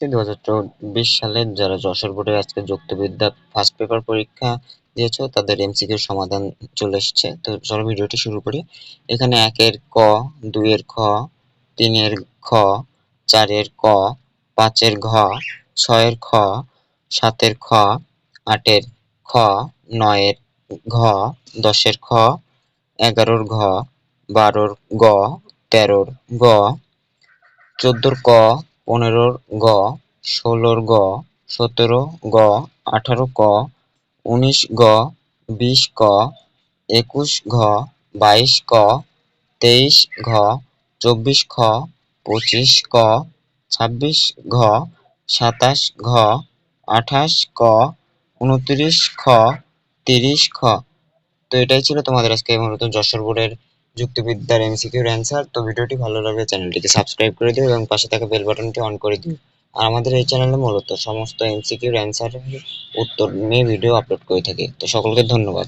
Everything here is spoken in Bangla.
2024 সালের যারা যশোর বোর্ডের আজকে যুক্তবিদ্যা ফার্স্ট পেপার পরীক্ষা দিয়েছো তাদের এমসিকিউর সমাধান চলে এসছে। তো চলো ভিডিওটি শুরু করি। এখানে 1-এর ক, 2-এর খ, 3-এর খ, 4-এর ক, 5-এর ঘ, 6-এর খ, 7-এর খ, 8-এর খ, 9-এর ঘ, 10-এর খ, 11-র ঘ, 12-র গ, 13-র গ, 14-র ক, 15-র গ, 16-র গ, 17 গ, 18 ক, 19 গ, 20 ক, 21 ঘ, 22 ক, 23 ঘ, 24 খ, 25 ক, 26 ঘ, 27 ঘ, 28 ক, 29 খ, 30 খ। তো এটাই ছিল তোমাদের আজকে মূলত যশোর বোর্ডের যুক্তিবিদ্যার এমসিকিউর অ্যান্সার। তো ভিডিওটি ভালো লাগলে চ্যানেলটিকে সাবস্ক্রাইব করে দিও এবং পাশে থাকা বেল বাটনটি অন করে দিও। আর আমাদের এই চ্যানেলে মূলত সমস্ত এমসিকিউর অ্যান্সারের উত্তর নিয়ে ভিডিও আপলোড করে থাকি। তো সকলকে ধন্যবাদ।